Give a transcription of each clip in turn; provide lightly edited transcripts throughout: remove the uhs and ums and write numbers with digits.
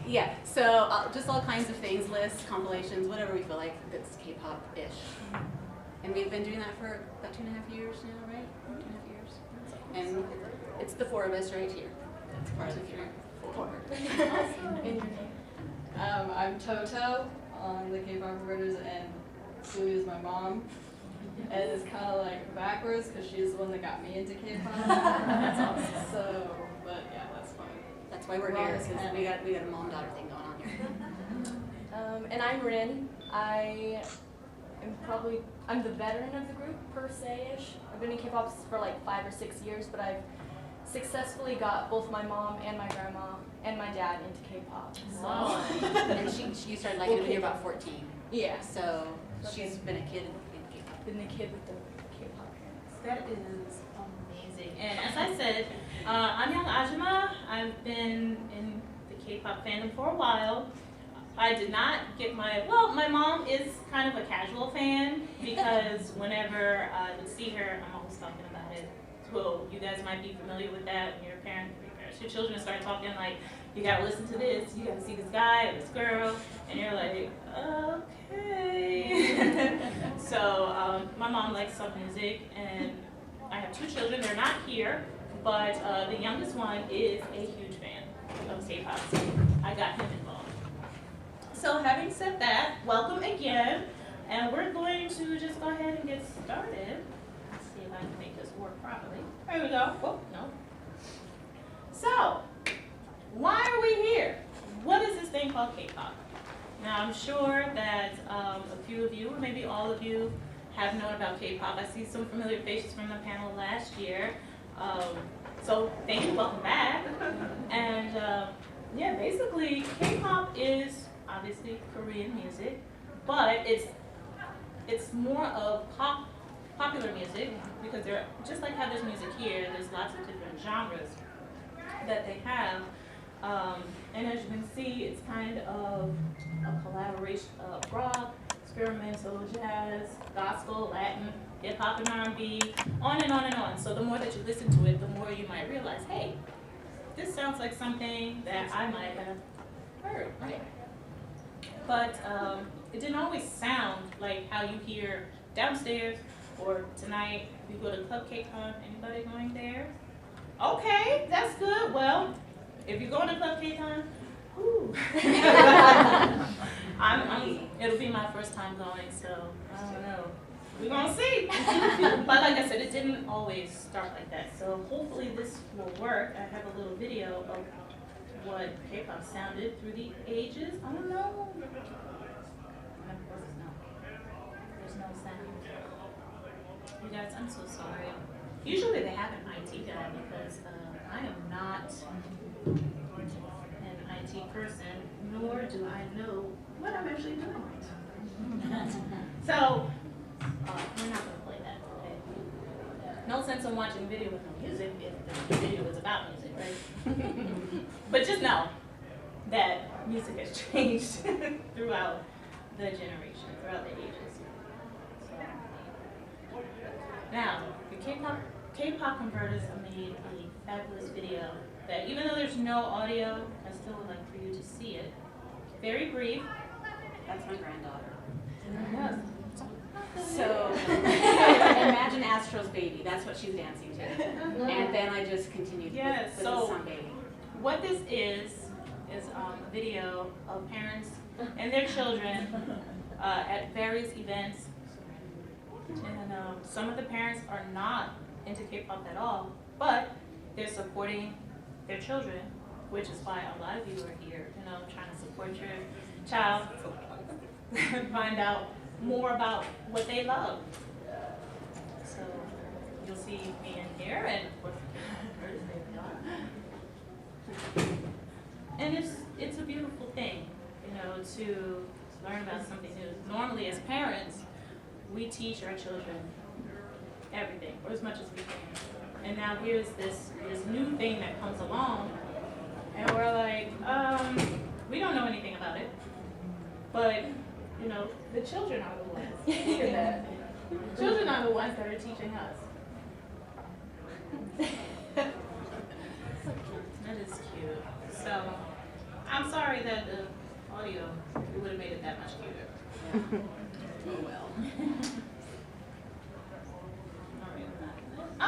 Yeah, so just all kinds of things, lists, compilations, whatever we feel like that's K-pop-ish. And we've been doing that for about 2.5 years now, right? 2.5 years. And it's the four of us right here. That's part of the three. Four. I'm Toto on the Kpop Konverters, and Suey is my mom. And it's kind of like backwards because she's the one that got me into K-pop. That's awesome. So, but yeah, that's fun. That's why we're here, because we got a mom-daughter thing going on here. And I'm Ryn. I'm the veteran of the group, per se-ish. I've been in K-pop for like 5 or 6 years, but I've successfully got both my mom and my grandma and my dad into K-pop. So. And you started liking it when you were about 14. Yeah. So she's been a kid in K-pop. Been the kid with the K-pop parents. That is amazing. And as I said, I'm young Ajummah. I've been in the K-pop fandom for a while. I did not get my mom is kind of a casual fan because whenever I would see her, I'm always talking about it. Well, you guys might be familiar with that when your children start talking like, you gotta listen to this, you gotta see this guy or this girl, and you're like, okay. So my mom likes some music, and I have 2 children. They're not here, but the youngest one is a huge fan of K-pop. So I got him involved. So having said that, welcome again, and we're going to just go ahead and get started. Let's see if I can make this work properly. There we go. Oh, no. So, why are we here? What is this thing called K-pop? Now, I'm sure that a few of you, or maybe all of you, have known about K-pop. I see some familiar faces from the panel last year. So, thank you, welcome back. And yeah, basically, K-pop is obviously Korean music, but it's more of popular music, because they're just like how there's music here, there's lots of different genres that they have. And as you can see, it's kind of a collaboration of rock, experimental, jazz, gospel, Latin, hip hop, and R&B, on and on and on. So the more that you listen to it, the more you might realize, hey, this sounds like something that I might have heard, right? But it didn't always sound like how you hear downstairs, or tonight we go to KCON. Anybody going there? Okay, that's good. Well, if you're going to KCON, whoo. It'll be my first time going, so I don't know. We're gonna see. But like I said, it didn't always start like that. So hopefully this will work. I have a little video of what K-pop sounded through the ages. I don't know. There's no sound. You guys, I'm so sorry. Usually they have an IT guy, because I am not an IT person, nor do I know what I'm actually doing. So we're not going to play that today. No sense in watching a video with no music if the video is about music, right? But just know that music has changed throughout the generation, throughout the ages. So, now, the Kpop Konverters made a fabulous video that, even though there's no audio, I still would like for you to see it. Very brief. That's my granddaughter. Yes. So imagine Astro's Baby. That's what she's dancing to. And then I just continued with the song Baby. What this is a video of parents and their children at various events. And some of the parents are not into K-pop at all, but they're supporting their children, which is why a lot of you are here, trying to support your child, find out more about what they love. So you'll see me in here, and of course, and it's a beautiful thing, to learn about something new. Normally, as parents, we teach our children everything, or as much as we can. And now here's this new thing that comes along, and we're like, we don't know anything about it, but the children are the ones. Hear that? The children are the ones that are teaching us. That is cute. So I'm sorry that the audio, it would have made it that much cuter. Oh well.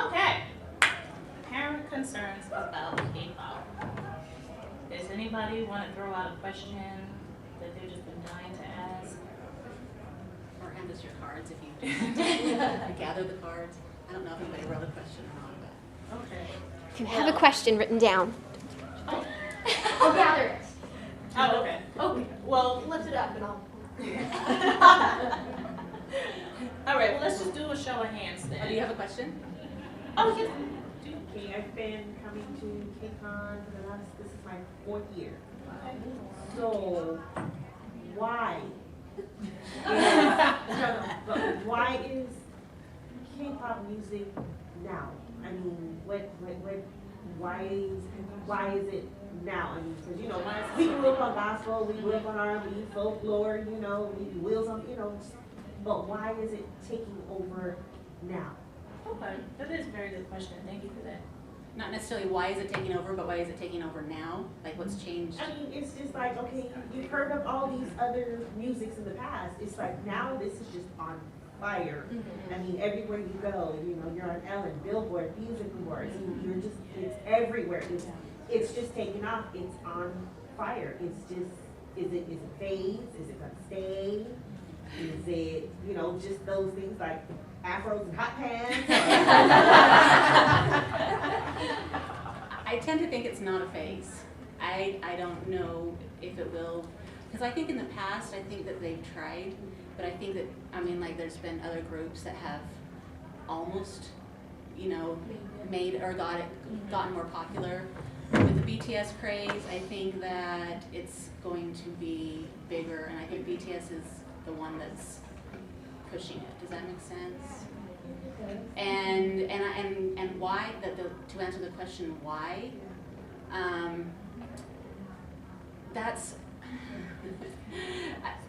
Okay. Parent concerns about K-pop. Does anybody want to throw out a question that they've just been dying to ask? Or hand us your cards if you gather the cards. I don't know if anybody wrote a question or not, but. Okay. If you have a question written down. I'll gather it. Oh, okay. Okay. Well, Lift it up and I'll. all right. Well, let's just do a show of hands then. Oh, do you have a question? Oh, yes. Okay, I've been coming to KCON for the last, this is my 4th year. So, why? But why is K-pop music now? I mean, why is it now? I mean, because, you know, we grew up on gospel, we grew up on R&B, folklore, you know, we wheels on, you know, but why is it taking over now? Okay, that is a very good question. Thank you for that. Not necessarily why is it taking over, but why is it taking over now? Like what's changed? I mean, it's just like, okay, you've heard of all these other musics in the past. It's like now this is just on fire. I mean, everywhere you go, you know, you're on Ellen, Billboard, Music Awards, and you're just, it's everywhere. It's just taking off. It's on fire. It's just, is it phase? Is it gonna stay? Is it, you know, just those things like afros and hot pants? I tend to think it's not a phase. I don't know if it will, because I think in the past, I think that they've tried, but I think that, I mean, like there's been other groups that have almost, you know, made or gotten more popular. With the BTS craze, I think that it's going to be bigger, and I think BTS is the one that's pushing it. Does that make sense? And why? To answer the question why, that's.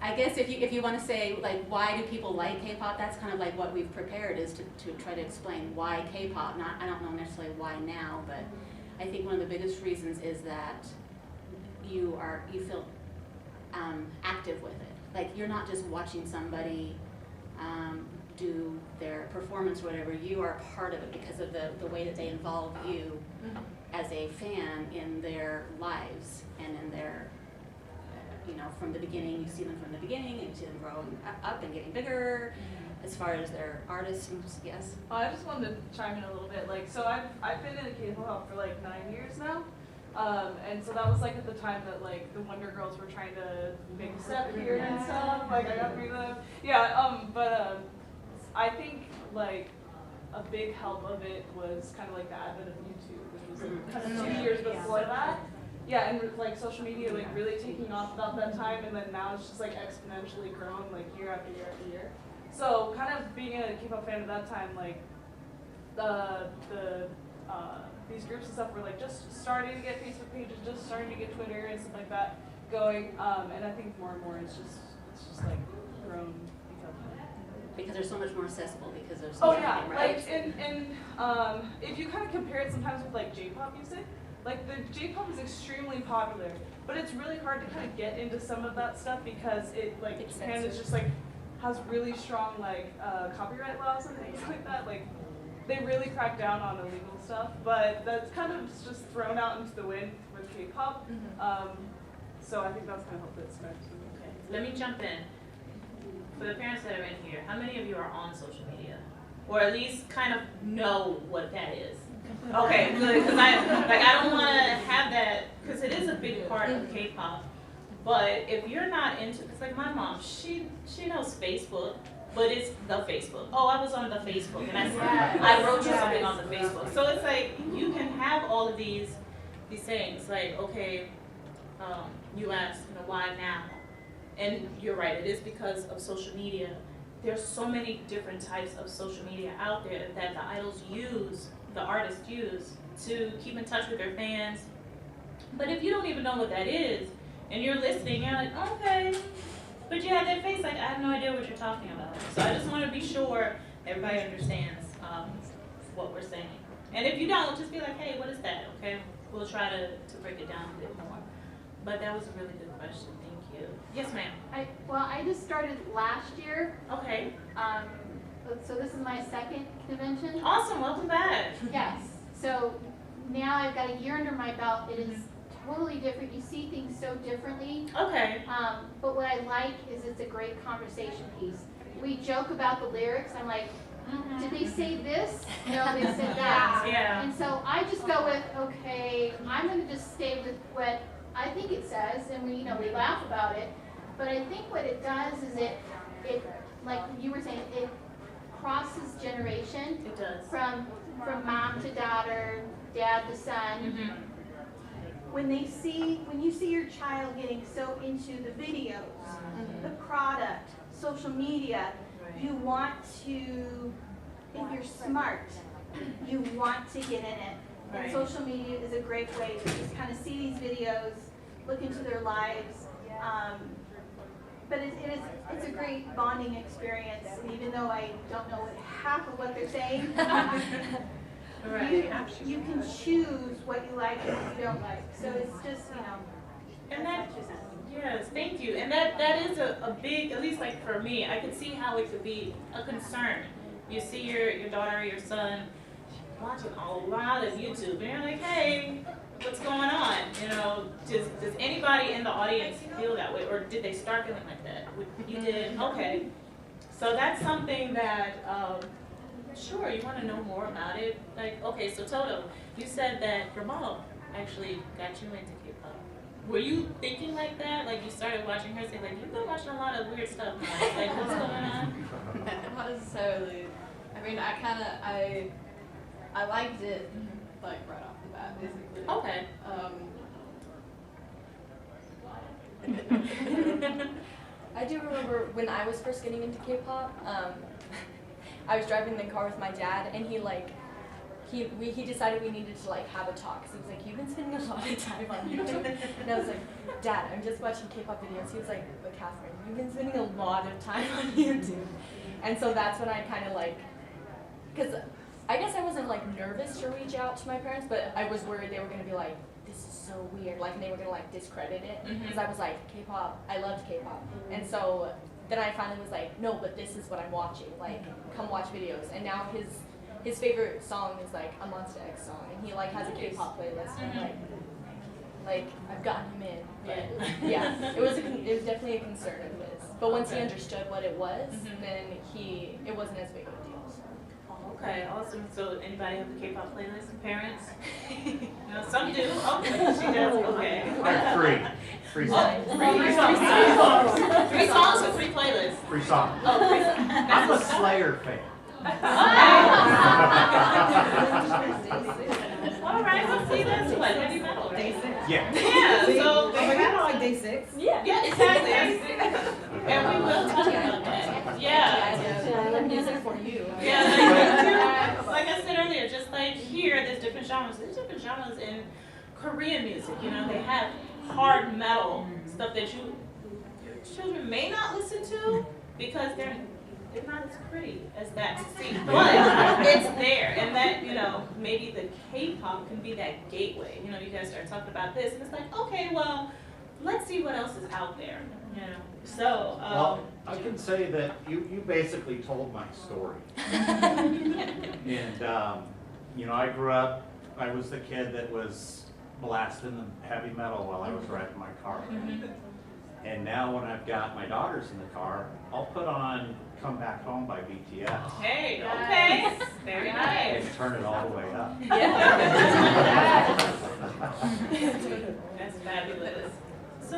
I guess if you want to say like why do people like K-pop, that's kind of like what we've prepared is to try to explain why K-pop. I don't know necessarily why now, but I think one of the biggest reasons is that you feel active with it. Like you're not just watching somebody do their performance or whatever. You are part of it because of the way that they involve you as a fan in their lives and in their, you know, from the beginning. You see them from the beginning and you see them growing up and getting bigger as far as their artists. Yes? I just wanted to chime in a little bit. Like, so I've been in K-pop for like 9 years now. And so that was like at the time that like the Wonder Girls were trying to make a step here and stuff. Like I got to read them. Yeah. But I think like a big help of it was kind of like the advent of YouTube, which was like, kind of 2 years before that. Yeah, and like social media like really taking off about that time, and then now it's just like exponentially grown like year after year after year. So kind of being a K-pop fan at that time, like these groups and stuff were like just starting to get Facebook pages, just starting to get Twitter and stuff like that going. And I think more and more it's just like grown Because they're so much more accessible because there's oh yeah, right? like and if you kind of compare it sometimes with like J-pop music, like the J-pop is extremely popular, but it's really hard to kind of get into some of that stuff because it like Japan is just like has really strong like copyright laws and things like that. Like they really crack down on illegal stuff, but that's kind of just thrown out into the wind with K-pop. So I think that's kind of helped it spread. Okay, let me jump in. For the parents that are in here, how many of you are on social media? Or at least kind of know what that is? Okay, good, because I don't want to have that, because it is a big part of K-pop. But if you're not into, because like my mom, she knows Facebook, but it's the Facebook. Oh, I was on the Facebook, and I wrote you something on the Facebook. So it's like, you can have all of these things, like, okay, you asked, you know, why now? And you're right, it is because of social media. There's so many different types of social media out there that the idols use, the artists use, to keep in touch with their fans. But if you don't even know what that is, and you're listening, you're like, okay, but you have that face, like, I have no idea what you're talking about. So I just want to be sure everybody understands what we're saying. And if you don't, just be like, hey, what is that, okay? We'll try to break it down a bit more. But that was a really good question. Thank you. Yes, ma'am. I just started last year. Okay. So this is my second convention. Awesome. Welcome back. Yes. So now I've got a year under my belt. It is totally different. You see things so differently. Okay. But what I like is it's a great conversation piece. We joke about the lyrics. I'm like, did they say this? No, they said that. Yeah. And so I just go with, okay, I'm going to just stay with what I think it says, and we laugh about it. But I think what it does is it like you were saying, it crosses generation. It does. From mom to daughter, dad to son. When you see your child getting so into the videos, the product, social media, you want to, if you're smart, you want to get in it. And social media is a great way to just kind of see these videos, look into their lives. But it's a great bonding experience, and even though I don't know half of what they're saying, you can choose what you like and what you don't like. So it's just, And that, yes, thank you. And that is a big, at least like for me, I could see how it could be a concern. You see your daughter or your son watching a lot of YouTube, and you're like, hey, what's going on? Does anybody in the audience feel that way, or did they start feeling like that? You did? Okay. So that's something that, sure, you want to know more about it. Like, okay, so Toto, you said that your mom actually got you into K-pop. Were you thinking like that? Like you started watching her, say like, you've been watching a lot of weird stuff. Like what's going on? Not necessarily. I mean, I liked it like right off the bat, basically. Okay. I do remember when I was first getting into K-pop, I was driving in the car with my dad, and he decided we needed to like have a talk. So he was like, you've been spending a lot of time on YouTube. And I was like, Dad, I'm just watching K-pop videos. He was like, but Catherine, you've been spending a lot of time on YouTube. And so that's when I kind of like, because I guess I wasn't like nervous to reach out to my parents, but I was worried they were going to be like, this is so weird, like, and they were going to like discredit it. Because I was like, K-pop, I loved K-pop. And so then I finally was like, no, but this is what I'm watching. Like, come watch videos. And now his favorite song is like a Monster X song, and he like has a K-pop playlist. And like I've gotten him in. But yeah, it was definitely a concern of his. But once he understood what it was, then it wasn't as big of a deal. So. Okay, awesome. So anybody have a K-pop playlist? Parents? Some do. Okay, she does. Okay. Like free songs. Three songs or three playlists? Free songs. Oh, free songs. I'm a Slayer fan. All right, let's see. That's what heavy metal. Day 6. Yeah. Yeah. So like day 6. Yeah, exactly. And we will talk about that. Yeah. I love music for you. Yeah. Like I said earlier, just like here, there's different genres. There's different genres in Korean music. They have hard metal stuff that your children may not listen to because they're not as pretty as that to see, but it's there, and that maybe the K-pop can be that gateway. You guys start talking about this, and it's like, okay, well, let's see what else is out there. So. Well, I can say that you basically told my story, and I grew up. I was the kid that was blasting the heavy metal while I was riding my car. And now when I've got my daughters in the car, I'll put on Come Back Home by BTS. Hey, okay. Very nice. And turn it all the way up. That's fabulous. So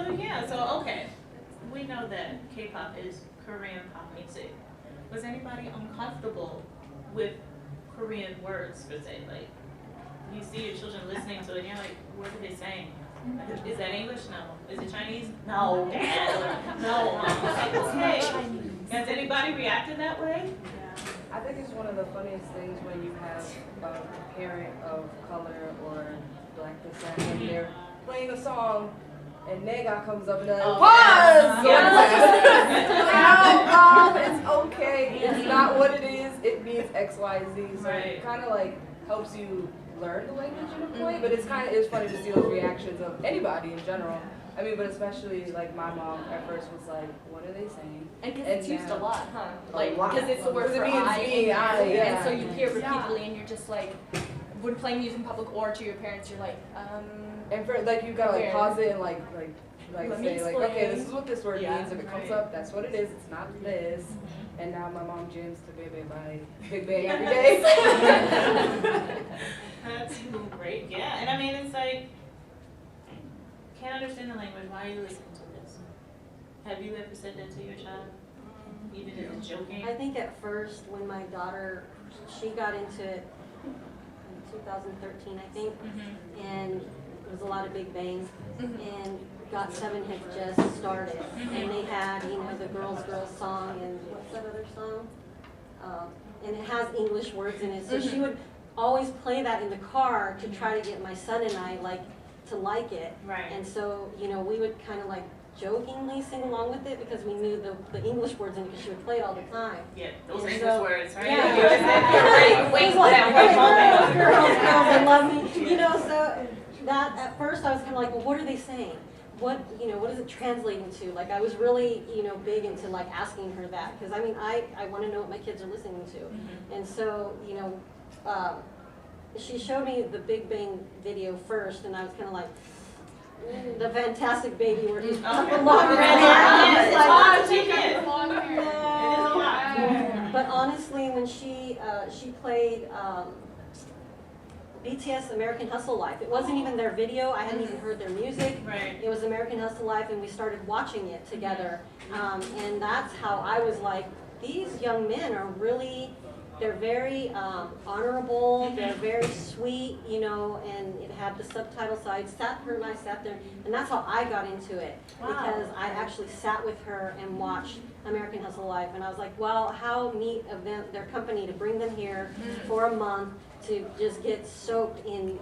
okay. We know that K-pop is Korean pop music. Was anybody uncomfortable with Korean words per se? Like, you see your children listening to it and you're like, what are they saying? Is that English? No. Is it Chinese? No. Dad. No. Like, okay. Has anybody reacted that way? I think it's one of the funniest things when you have a parent of color or black descent and they're playing a song and nega comes up and they're like, pause! No, Mom, it's okay. It's not what it is. It means X, Y, Z. So it kind of like helps you learn the language in a point, but it's funny to see those reactions of anybody in general. I mean, but especially like my mom at first was like, what are they saying? And because And it's used a now- lot, huh? A Like, lot. because it's the word Because it for means I, being I, yeah. and so you hear repeatedly, and you're just like, when playing music in public or to your parents, you're like, And for like you gotta like Weird. pause it and like Let me say like, okay, explain. this is what this word Yeah, means. If it comes right. up, that's what it is. It's not this. And now my mom jams to Bebe by Big Bang every day. That's great, yeah. And I mean, it's like, can't understand the language, why are you listening to this? Have you ever said that to your child? Even if it's joking? I think at first when my daughter, she got into it in 2013, I think, and it was a lot of Big Bang, and Got 7 had just started, and they had, you know, the Girls song, and what's that other song? And it has English words in it, so she would always play that in the car to try to get my son and I to like it. Right. And so, you know, we would kind of like jokingly sing along with it because we knew the English words in it because she would play it all the time. Yeah, those And English so- words, right? Yeah. You're waiting for that one moment. Girls, they love me. You know, so that at first I was kind of like, well, what are they saying? What, you know, what is it translating to? Like, I was really, you know, big into like asking her that because I mean, I want to know what my kids are listening to. And so, you know, she showed me the Big Bang video first, and I was kind of like, the Fantastic Baby where he's long red hair. It's hard to get. But honestly, when she played BTS American Hustle Life, it wasn't even their video. I hadn't even heard their music. Right. It was American Hustle Life, and we started watching it together. And that's how I was like, these young men are really, they're very honorable, they're very sweet, you know, and it had the subtitle, so her and I sat there, and that's how I got into it. Wow. Because I actually sat with her and watched American Hustle Life, and I was like, well, how neat of them, their company, to bring them here for a month to just get soaked in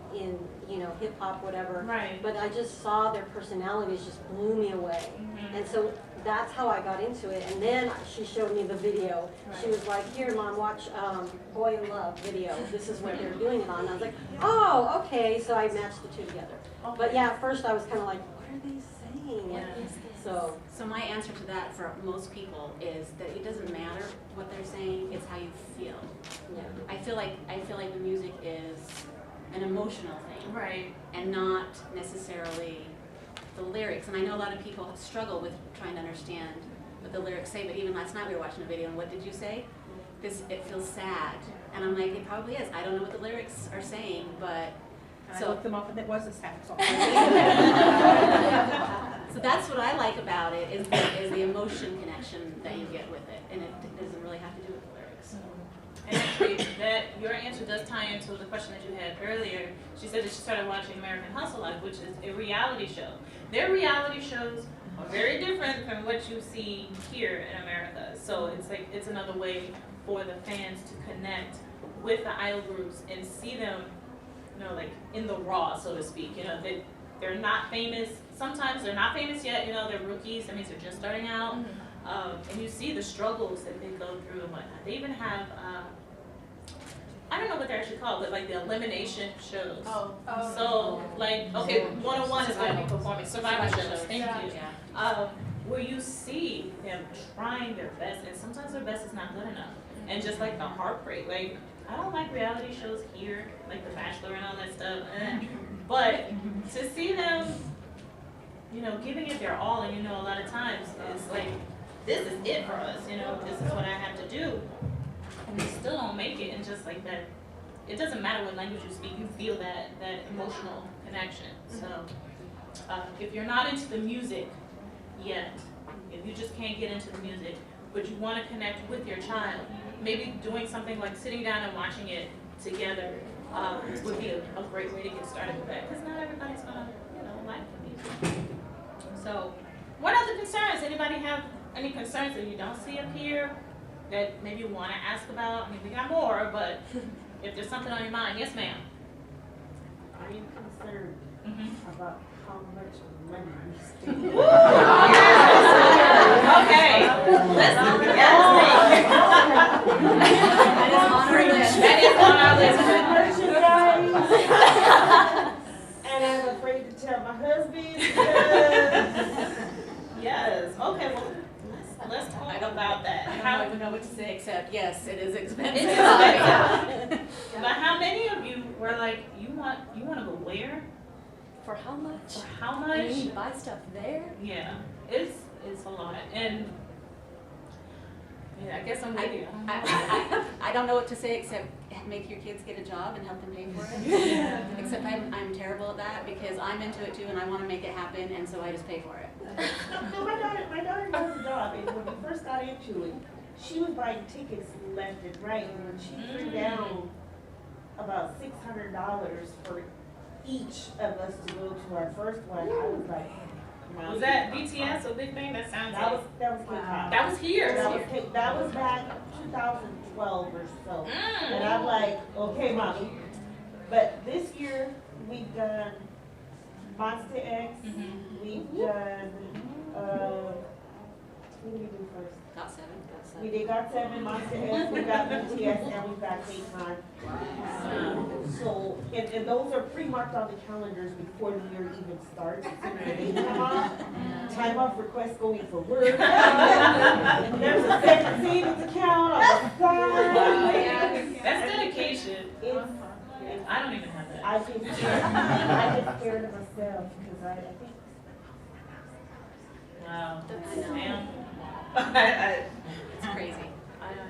you know, hip hop, whatever. Right. But I just saw their personalities just blew me away. And so that's how I got into it. And then she showed me the video. She was like, here, Mom, watch Boy in Love video. This is what they're doing it on. And I was like, oh, okay. So I matched the two together. But yeah, at first I was kind of like, what are they saying? Yeah. So my answer to that for most people is that it doesn't matter what they're saying, it's how you feel. yeah. I feel like the music is an emotional thing. Right. And not necessarily the lyrics. And I know a lot of people struggle with trying to understand what the lyrics say, but even last night we were watching a video, and what did you say? It feels sad. And I'm like, it probably is. I don't know what the lyrics are saying, but I looked them up and it was a sad song. So that's what I like about it, is the emotion connection that you get with it, and it doesn't really have to do with the lyrics. And actually, your answer does tie into the question that you had earlier. She said that she started watching American Hustle Life, which is a reality show. Their reality shows are very different from what you see here in America. So it's another way for the fans to connect with the idol groups and see them, you know, like in the raw, so to speak. You know, they're not famous. Sometimes they're not famous yet. You know, they're rookies. That means they're just starting out. And you see the struggles that they go through and whatnot. They even have, I don't know what they're actually called, but like the elimination shows. So like, okay, 101 is going to be performing survival shows. Thank you. Where you see them trying their best, and sometimes their best is not good enough. And just like the heartbreak, like I don't like reality shows here, like The Bachelor and all that stuff. But to see them, you know, giving it their all, and you know, a lot of times it's like, this is it for us, you know, this is what I have to do. And they still don't make it, and just like that, it doesn't matter what language you speak, you feel that emotional connection. So if you're not into the music yet, if you just can't get into the music, but you want to connect with your child, maybe doing something like sitting down and watching it together would be a great way to get started with that, because not everybody's gonna, you know, like the music. So, what other concerns? Anybody have any concerns that you don't see up here that maybe you want to ask about? I mean, we got more, but if there's something on your mind, yes, ma'am. Are you concerned about how much money you spend? Okay, listen, that is on our list. And I'm afraid to tell my husband because Okay, well, let's talk about that. I don't even know what to say except, yes, it is expensive. It's expensive. But how many of you were like, you want to go where? For how much? For how I much? mean, you buy stuff there. Yeah, it's a lot. And yeah, I guess I'm with you. I don't know what to say except make your kids get a job and help them pay for it. Except I'm terrible at that because I'm into it too and I want to make it happen and so I just pay for it. No, my daughter knows the job, and when we first got into it, she was buying tickets left and right, and when she threw down about $600 for each of us to go to our first one, I was like, Mom, Was that BTS or Big Bang? That sounds that like. was K-pop. That was here. That was back 2012 or so. And I'm like, okay, Mommy. But this year, we've done Monster X, we've done, what did we do first? Got 7. We did Got7, Monster X, we got BTS, and we got KCON. So, and those are pre-marked on the calendars before the year even starts. They time off requests going for work. There's a separate savings account on the side. That's dedication. I don't even have that. I get scared of myself because I think. Wow. Damn. It's crazy.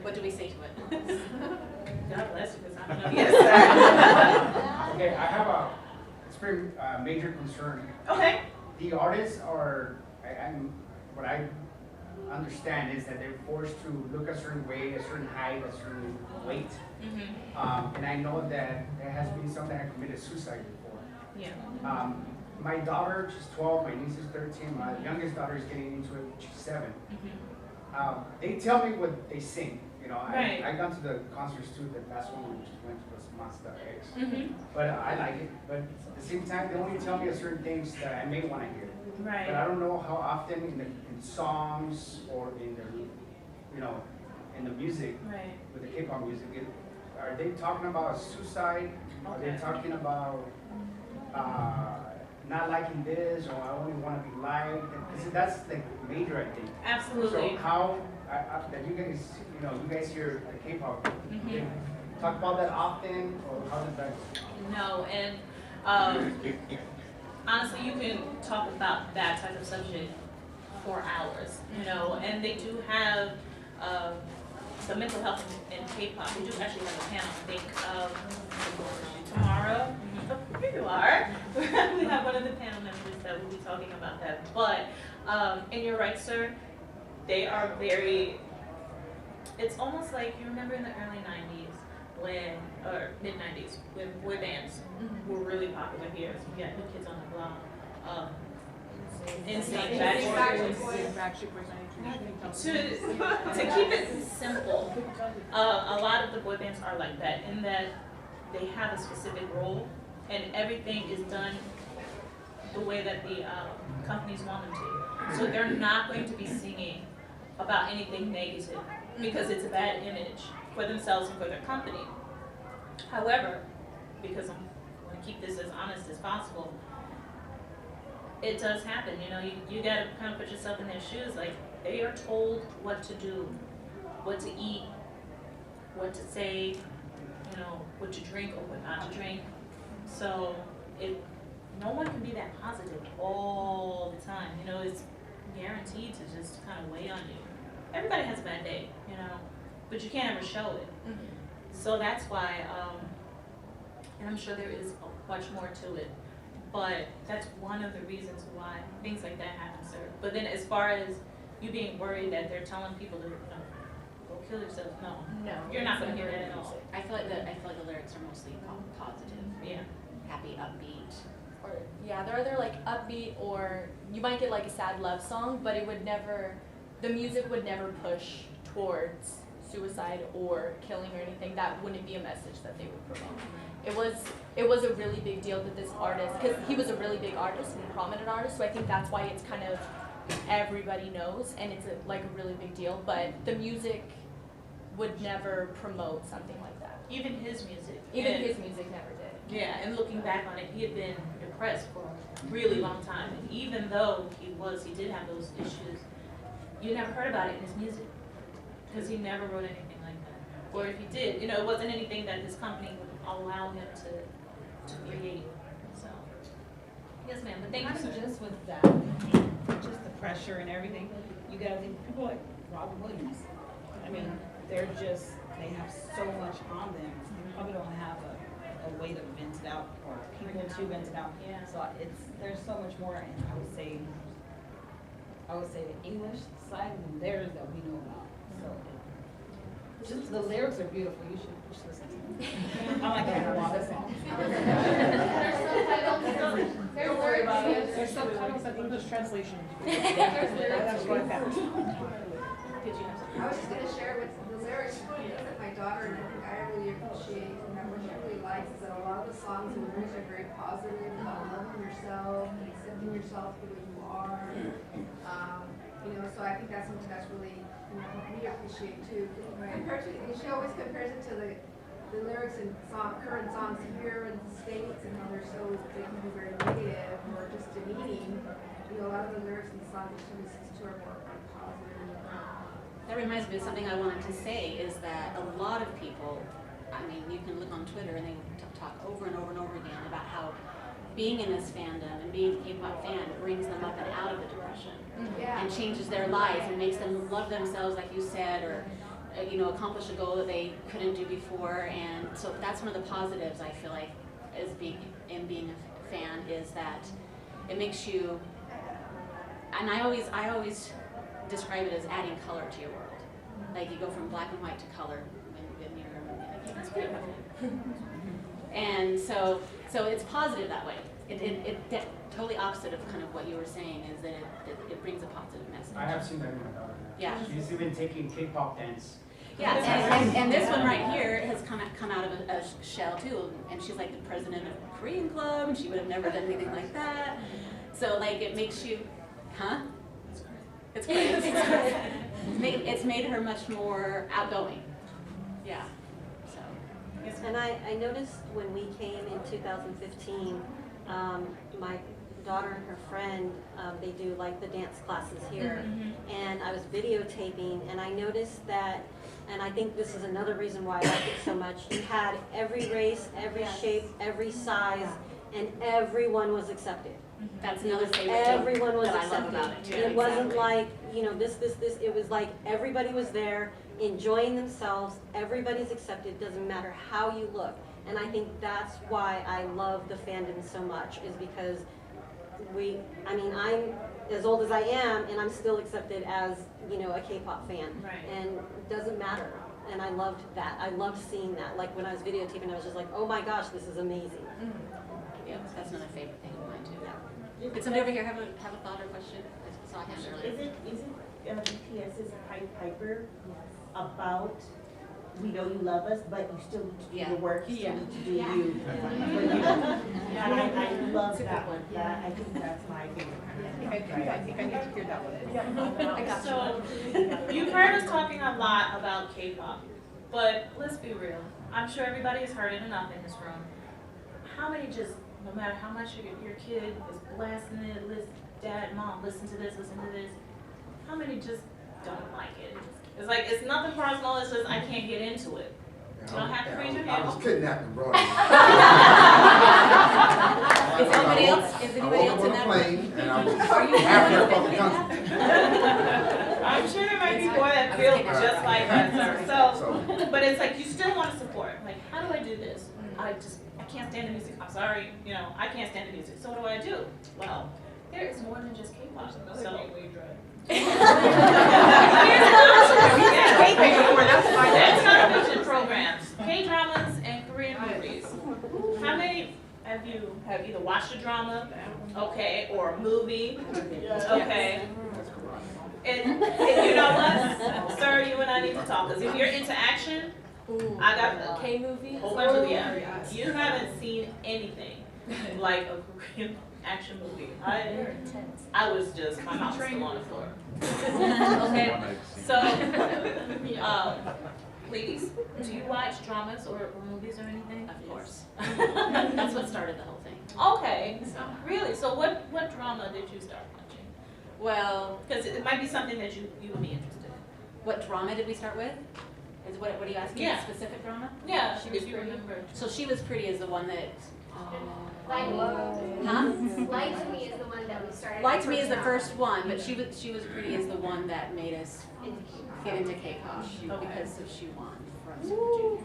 What do we say to it? God bless you, because I don't know. Yes, sir. Okay, I have it's been a major concern. Okay. The artists are, what I understand is that they're forced to look a certain way, a certain height, a certain weight. And I know that there has been some that have committed suicide before. Yeah. My daughter, she's 12, my niece is 13, my youngest daughter is getting into it, she's 7. They tell me what they sing. You know, Right. I gone to the concerts too. The last one we just went to was Monster X. But I like it. But at the same time, they only tell me certain things that I may want to hear. Right. But I don't know how often in songs or in the, in the music, Right. with the K-pop music, are they talking about suicide? Are they talking about not liking this, or I only want to be liked? Because that's like major, I think. Absolutely. So how that you guys hear the K-pop, you talk about that often, or how does that? No, and honestly, you can talk about that type of subject for hours, and they do have the mental health in K-pop. We do actually have a panel, I think, tomorrow. Here you are. We have one of the panel members that will be talking about that. But, and you're right, sir, they are very, it's almost like, you remember in the early 90s, or mid-90s, when boy bands were really popular here. So we got New Kids on the Block, Backstreet Boys. To keep it simple, a lot of the boy bands are like that, in that they have a specific role, and everything is done the way that the companies want them to. So they're not going to be singing about anything negative, because it's a bad image for themselves and for their company. However, because I'm going to keep this as honest as possible, it does happen. You got to kind of put yourself in their shoes. Like, they are told what to do, what to eat, what to say, what to drink or what not to drink. So no one can be that positive all the time. It's guaranteed to just kind of weigh on you. Everybody has a bad day, but you can't ever show it. So that's why, and I'm sure there is much more to it, but that's one of the reasons why things like that happen, sir. But then as far as you being worried that they're telling people to go kill yourself, no, you're not going to hear that at all. I feel like the lyrics are mostly positive. Yeah. Happy, upbeat. Or they're either like upbeat, or you might get like a sad love song, but the music would never push towards suicide or killing or anything. That wouldn't be a message that they would promote. It was a really big deal that this artist, because he was a really big artist and a prominent artist, so I think that's why it's kind of everybody knows, and it's a really big deal. But the music would never promote something like that. Even his music. His music never did. Yeah, and looking back on it, he had been depressed for a really long time. And even though he did have those issues, you never heard about it in his music, because he never wrote anything like that. Or if he did, you know, it wasn't anything that his company would allow him to create, so. Yes, ma'am, but thank you, sir. Just with that, just the pressure and everything, you gotta think, people like Robin Williams, I mean, they have so much on them, they probably don't have a way to vent it out, or people to vent it out. Yeah. So there's so much more, and I would say the English side than theirs that we know about. So just the lyrics are beautiful. You should listen to them. I like that a lot of songs. Don't worry about it. There's subtitles and English translation. There's lyrics. That's what I found. I was just gonna share with the lyrics with my daughter, and I think I really appreciate, and what she really likes is that a lot of the songs and lyrics are very positive about loving yourself and accepting yourself the way you are. You know, so I think that's something that's really, you know, we appreciate too. Compared to, she always compares it to the lyrics in current songs here in the States, and how they can be very negative or just demeaning. You know, a lot of the lyrics in the songs that she listens to are more positive. That reminds me of something I wanted to say, is that a lot of people, I mean, you can look on Twitter and they talk over and over and over again about how being in this fandom and being a K-pop fan brings them up and out of the depression. Yeah. And changes their life and makes them love themselves, like you said, or you know, accomplish a goal that they couldn't do before. And so that's one of the positives I feel like is being a fan, is that it makes you, and I always describe it as adding color to your world. Like you go from black and white to color when you're and so it's positive that way. It totally opposite of kind of what you were saying, is that it brings a positive message. I have seen that in my daughter now. Yeah. She's even taking K-pop dance. Yeah, and this one right here has come out of a shell too, and she's like the president of a Korean club, and she would have never done anything like that. So like it makes you, huh? It's great. It's made her much more outgoing. Yeah. So. And I noticed when we came in 2015, my daughter and her friend, they do like the dance classes here, and I was videotaping, and I noticed that, and I think this is another reason why I like it so much, you had every race, every shape, every size, and everyone was accepted. That's another favorite Everyone was that accepted. I love about it too. It wasn't like, you know, this. It was like everybody was there, enjoying themselves. Everybody's accepted. Doesn't matter how you look. And I think that's why I love the fandom so much, is because I'm as old as I am, and I'm still accepted as, you know, a K-pop fan. Right. And it doesn't matter. And I loved that. I loved seeing that. Like when I was videotaping, I was just like, oh my gosh, this is amazing. Yeah, that's another favorite thing of mine too. Yeah. Did somebody over here have a thought or question? I saw a hand earlier. Isn't BTS's Pied Piper about, we know you love us, but you still need to do the work, you still need to do you. And I love that one. Yeah, I think that's my favorite. I think I need to hear that one. So, you've heard us talking a lot about K-pop, but let's be real. I'm sure everybody has heard it enough in this room. How many just, no matter how much your kid is blasting it, listen, dad, mom, listen to this, how many just don't like it? It's like, it's nothing personal, it's just I can't get into it. You don't have to raise your hand. I was kidnapped and brought Is anybody else in that plane, and I was Are you halfway across the country. I'm sure there might be more that feel just like that, sir. So, but it's like you still want to support. Like, how do I do this? I can't stand the music. I'm sorry, you know, I can't stand the music. So what do I do? Well, there is more than just K-pop. So. There's television programs, K-dramas, and Korean movies. How many have either watched a drama, okay, or a movie, okay? And you know what, sir, you and I need to talk, because if you're into action, I got a K movie. whole bunch of you haven't seen anything like a Korean action movie. I was just, my mouth was still on the floor. Okay, so, ladies, do you watch dramas or movies or anything? Of course. That's what started the whole thing. Okay, really? So what drama did you start watching? Well, Because it might be something that you would be interested in. what drama did we start with? Is what are you asking? Yeah. Specific drama? Yeah, She was if you pretty. remember. So She Was Pretty is the one that. Light to Me is the one that we started. Light to Me is the first one, but She Was Pretty is the one that made us get into K-pop because of She Won from Super Junior.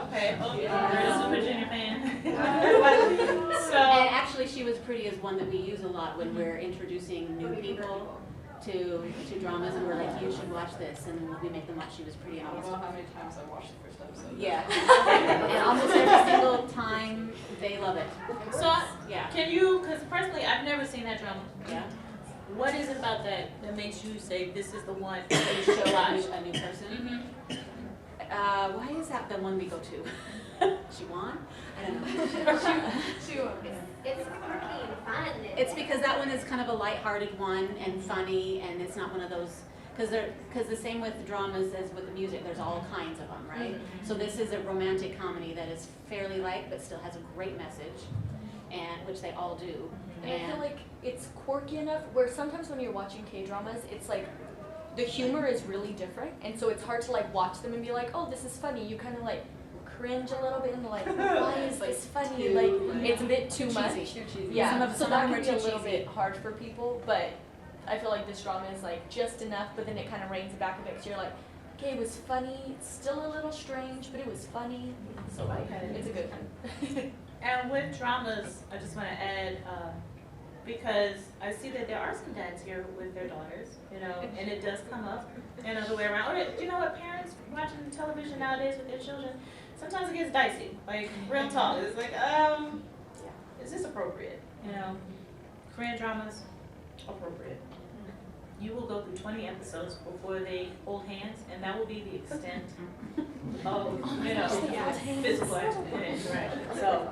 Okay, you're a Super Junior fan. So. And actually, She Was Pretty is one that we use a lot when we're introducing new people to dramas, and we're like, you should watch this, and we make them watch She Was Pretty. And I don't almost, know how many times I watched the first episode. yeah, and almost every single time they love it. So, yeah. Can you, because personally, I've never seen that drama. Yeah. What is it about that makes you say this is the one You that show you should watch? a new person. Why is that the one we go to? She won? I don't know. It's quirky and fun. It's because that one is kind of a lighthearted one and funny, and it's not one of those, because the same with the dramas as with the music, there's all kinds of them, right? So this is a romantic comedy that is fairly light, but still has a great message, and which they all do. And I feel like it's quirky enough where sometimes when you're watching K-dramas, it's like the humor is really different, and so it's hard to like watch them and be like, oh, this is funny. You kind of like cringe a little bit and like, why is this funny? Like it's a bit too much. Too cheesy. Yeah, Some that of them can are be a too little cheesy. bit hard for people, but I feel like this drama is like just enough, but then it kind of reins it back a bit because you're like, okay, it was funny. It's still a little strange, but it was funny. So like, it's a good one. And with dramas, I just want to add, because I see that there are some dads here with their daughters, and it does come up, the way around. Or, you know what, parents watching television nowadays with their children, sometimes it gets dicey, like real talk. It's like, is this appropriate? Korean dramas, appropriate. You will go through 20 episodes before they hold hands, and that will be the extent of, physical interaction. So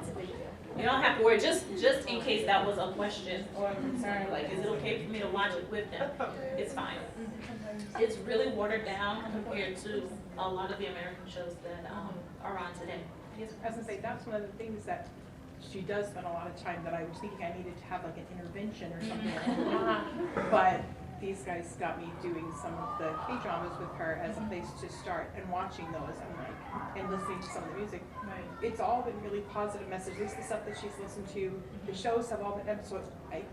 you don't have to worry, just in case that was a question or a concern, like, is it okay for me to watch it with them? It's fine. It's really watered down compared to a lot of the American shows that are on today. Yes, I was gonna say, that's one of the things that she does spend a lot of time that I was thinking I needed to have like an intervention or something. But these guys got me doing some of the K-dramas with her as a place to start and watching those and listening to some of the music. Right. It's all been really positive messages. At least the stuff that she's listened to, the shows have all been episodes. I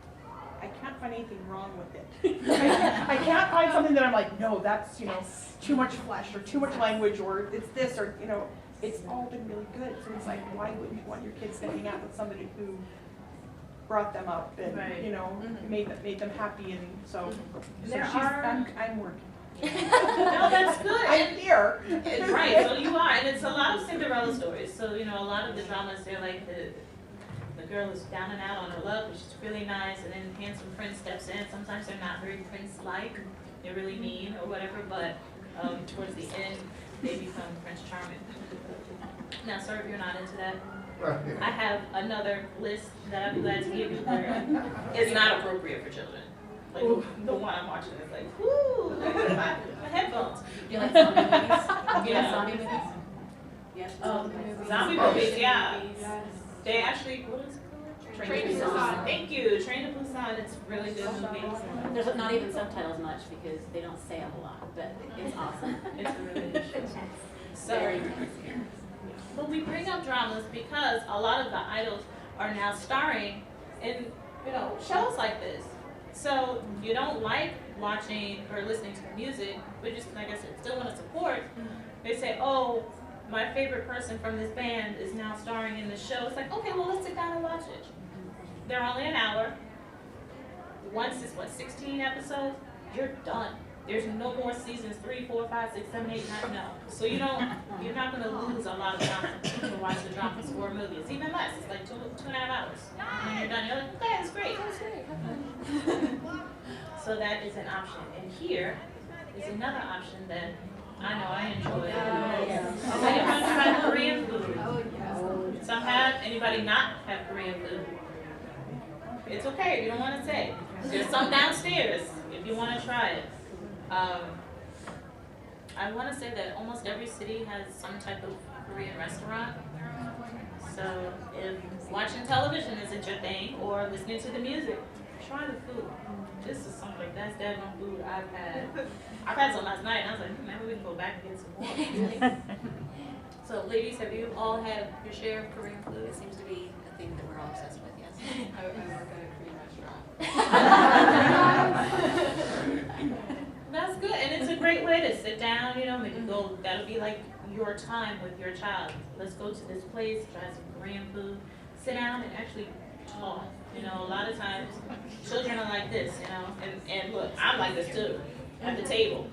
can't find anything wrong with it. I can't find something that I'm like, no, that's too much flesh or too much language or it's this or it's all been really good. So it's like, why wouldn't you want your kids to hang out with somebody who brought them up and made them happy and so I'm working. No, that's good. I'm here. Right, so you are, and it's a lot of Cinderella stories. So, a lot of the dramas, they're like the girl is down and out on her luck, which is really nice, and then handsome prince steps in. Sometimes they're not very prince-like. They're really mean or whatever, but towards the end, they become Prince Charming. Now, sir, if you're not into that, I have another list that I'd be glad to give you where it's not appropriate for children. Like the one I'm watching is like, whoo, my headphones. Do you like zombie movies? Do you like zombie movies? Yes. Zombie movies, yeah. They actually, what is it called? Train to Busan. Thank you, Train to Busan. It's a really good movie. There's not even subtitles much because they don't say a whole lot, but it's awesome. It's a really good show. So, but we bring up dramas because a lot of the idols are now starring in, shows like this. So you don't like watching or listening to the music, but just, like I said, still want to support. They say, oh, my favorite person from this band is now starring in the show. It's like, okay, well, let's sit down and watch it. They're only an hour. Once it's 16 episodes, you're done. There's no more seasons 3, 4, 5, 6, 7, 8, 9, no. So you're not gonna lose a lot of time to watch the dramas or movies. Even less. It's like 2.5 hours. When you're done, you're like, okay, it's great. So that is an option. And here is another option that I know I enjoy. Has anyone tried Korean food? Some have. Anybody not have Korean food? It's okay if you don't want to say. There's some downstairs if you want to try it. I want to say that almost every city has some type of Korean restaurant. So if watching television isn't your thing or listening to the music, try the food. This is something like that's daggone food I've had. I've had some last night, and I was like, maybe we can go back and get some more. So, ladies, have you all had your share of Korean food? It seems to be a thing that we're all obsessed with, yes. I work at a Korean restaurant. That's good, and it's a great way to sit down, you know, maybe go, that'll be like your time with your child. Let's go to this place, try some Korean food, sit down and actually talk. You know, a lot of times, children are like this, you know, and look, I'm like this too, at the table.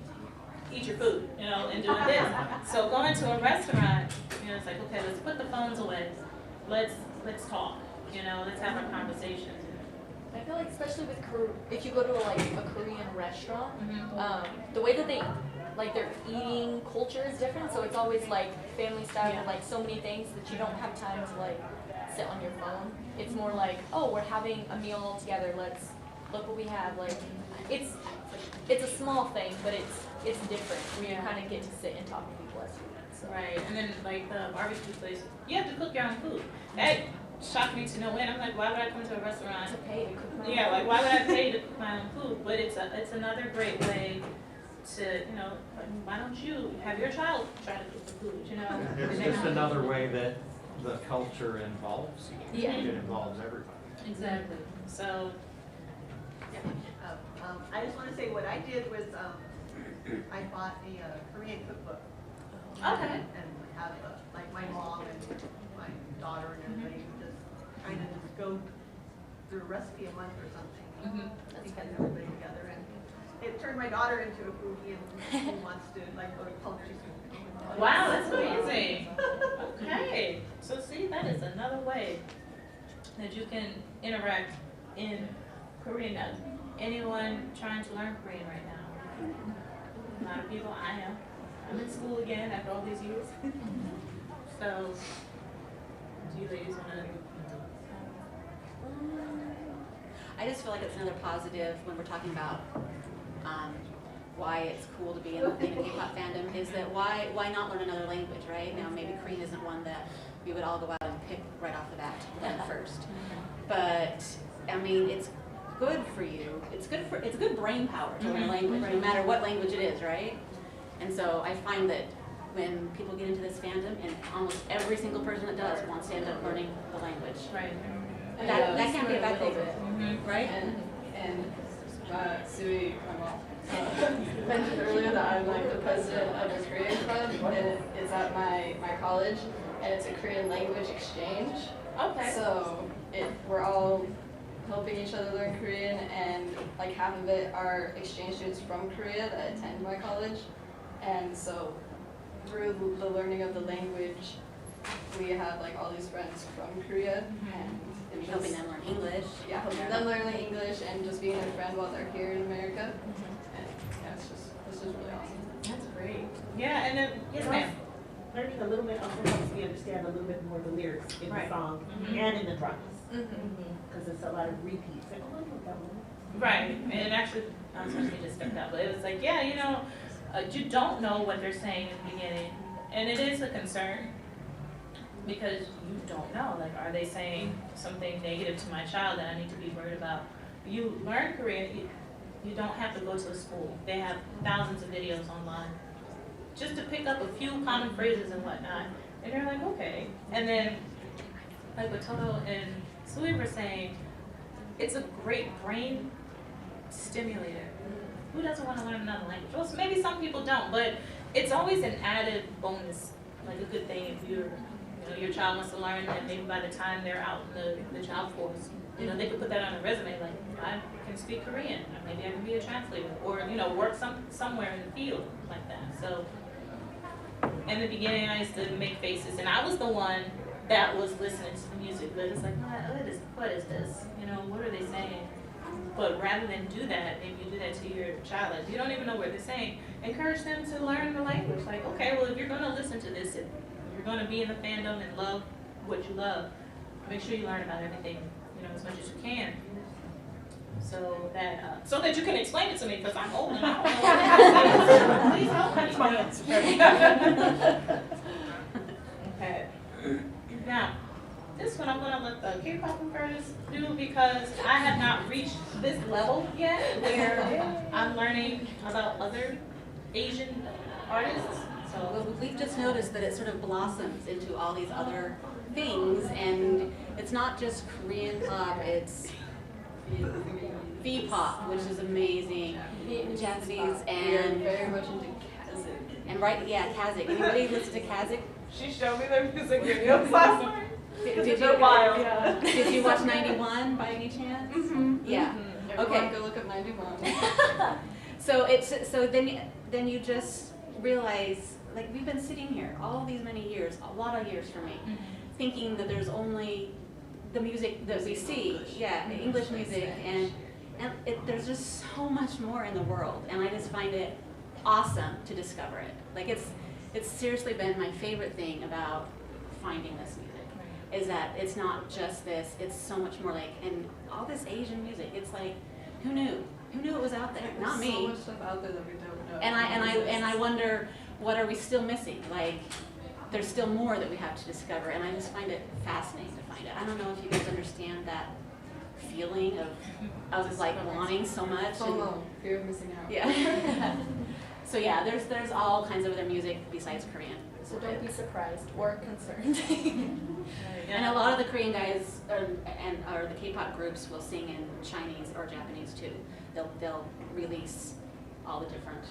Eat your food, you know, and doing this. So going to a restaurant, you know, it's like, okay, let's put the phones away. Let's talk, you know, let's have a conversation. I feel like especially with if you go to like a Korean restaurant, the way that they like their eating culture is different. So it's always like family style, with like so many things that you don't have time to like sit on your phone. It's more like, oh, we're having a meal all together. Let's look what we have. Like it's a small thing, but it's different when you kind of get to sit and talk to people as students. So. Right, and then like the barbecue place, you have to cook your own food. That shocked me to no end. I'm like, why would I come to a restaurant? To pay to cook my own Yeah, food. like why would I pay to cook my own food? But it's another great way to, you know, like, why don't you have your child try to cook the food, you know? It's just another way that the culture involves you. Yeah. It involves everybody. Exactly. So, I just want to say what I did was I bought a Korean cookbook. Okay. And have like my mom and my daughter and everybody just kind of just go through a recipe a month or something. Because everybody together, and it turned my daughter into a foodie and who wants to like go to culinary school. wow, that's amazing. Okay, so see, that is another way that you can interact in Korean. Now, anyone trying to learn Korean right now? A lot of people. I am. I'm in school again after all these years. So, do you ladies want to? I just feel like it's another positive when we're talking about why it's cool to be in the K-pop fandom is that why not learn another language, right? Now maybe Korean isn't one that we would all go out and pick right off the bat first, but I mean it's good for you. It's good brain power to learn a language, no matter what language it is, right? And so I find that when people get into this fandom, and almost every single person that does wants to end up learning the language. Right. That can't be a bad thing, right? And Suey, my mom, mentioned earlier that I'm like the president of a Korean club, and it's at my college, and it's a Korean language exchange. Okay. So we're all helping each other learn Korean, and like half of it are exchange students from Korea that attend my college, and so through the learning of the language, we have like all these friends from Korea, and Helping them learn English. yeah, helping them learn English and just being their friend while they're here in America. And yeah, it's just really awesome. That's great. Yeah, and then yes, Well, ma'am. Learning a little bit also helps me understand a little bit more the lyrics in the song and in the dramas. Because it's a lot of repeats. Like, oh, I know that one. Right, and actually, I'm sorry, we just stepped out, but it was like, yeah, you know, you don't know what they're saying in the beginning, and it is a concern because you don't know. Like, are they saying something negative to my child that I need to be worried about? You learn Korean, you don't have to go to a school. They have thousands of videos online just to pick up a few common phrases and whatnot, and you're like, okay. And then, like what Toto and Suey were saying, it's a great brain stimulator. Who doesn't want to learn another language? Well, maybe some people don't, but it's always an added bonus, like a good thing if your child wants to learn, and maybe by the time they're out in the child force, they could put that on a resume, like, I can speak Korean, or maybe I can be a translator, or, work somewhere in the field like that. So, in the beginning, I used to make faces, and I was the one that was listening to the music, but it's like, what is this? What are they saying? But rather than do that, maybe you do that to your child, if you don't even know what they're saying, encourage them to learn the language. Like, okay, well, if you're going to listen to this, if you're going to be in the fandom and love what you love, make sure you learn about everything, as much as you can. So that you can explain it to me, because I'm old and I don't know what it is. Please help me. That's my answer. Okay. Now, this This one I'm gonna let the Kpop Konverters do because I have not reached this level yet where I'm learning about other Asian artists. So Well, we've just noticed that it sort of blossoms into all these other things, and it's not just Korean pop, it's V-pop, which is amazing, Japanese, and very much into Kazik. and right, yeah, Kazik. Anybody listen to Kazik? She showed me their music videos last night. Did They're wild. Did you watch 91 by any chance? Mm-hmm. Yeah. Everyone Okay. go look up 91. So then you just realize, like, we've been sitting here all these many years, a lot of years for me, thinking that there's only the music that we see, English music, and there's just so much more in the world, and I just find it awesome to discover it. Like, it's seriously been my favorite thing about finding this music, is that it's not just this, it's so much more, like, and all this Asian music, it's like, who knew? Who knew it was out there? Not me. There's so much stuff out there that we don't know. And I wonder, what are we still missing? Like, there's still more that we have to discover, and I just find it fascinating to find it. I don't know if you guys understand that feeling of like wanting so much. FOMO, fear of missing out. Yeah. So yeah, there's all kinds of other music besides Korean. So don't be surprised or concerned. And a lot of the Korean guys or the K-pop groups will sing in Chinese or Japanese too. They'll release all those different.